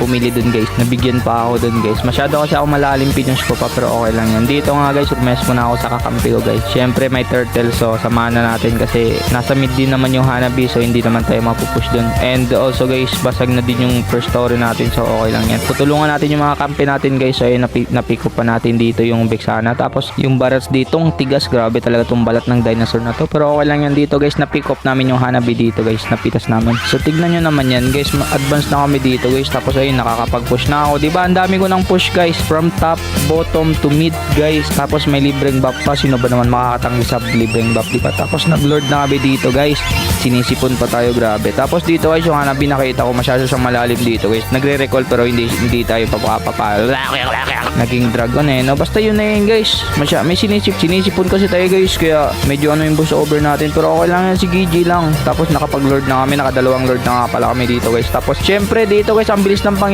pumili dun guys. Nabigyan pa ako dun guys. Masyado kasi ako malalim pinush ko pa pero okay lang yan. Dito nga guys, rumes muna ako sa kakampi ko guys. Syempre may turtle so samahan na natin kasi nasa mid din naman yung Hanabi so hindi naman tayo mapupush dun. And also guys, basag na din yung first story natin so okay lang yan. Tutulungan natin yung mga kampi natin guys. So ayun, napick up pa natin dito yung Vexana. Tapos yung barrels dito, tigas. Grabe talaga tong balat ng dinosaur na to. Pero okay lang yan dito guys. Napick up namin yung Hanabi dito guys. Napitas namin. So tignan nyo naman yan guys. Advance na kami dito guys. Tapos ayun, nakakapag-push na ako. Diba? Ang dami ko ng push guys. From top, bottom to mid guys. Tapos may libreng buff pa. Sino ba naman makakatanggi sa libreng buff? Diba? Tapos nag-lord na kami dito guys. Sinisipon pa tayo. Grabe. Tapos dito guys, yung Hanabi nakita ko masyado siyang malalim dito guys. Nagre-recall pero hindi tayo papapapal. Naging dragon eh. No? Basta yun na yun guys. May sinisipon kasi tayo guys. Kaya medyo ano yung boost over natin. Pero okay lang yan. Si Gigi lang. Tapos nakapag-lord na kami. Nakadalawang lord na nga pala kami dito guys. Tapos syempre dito guys, ang bilis ng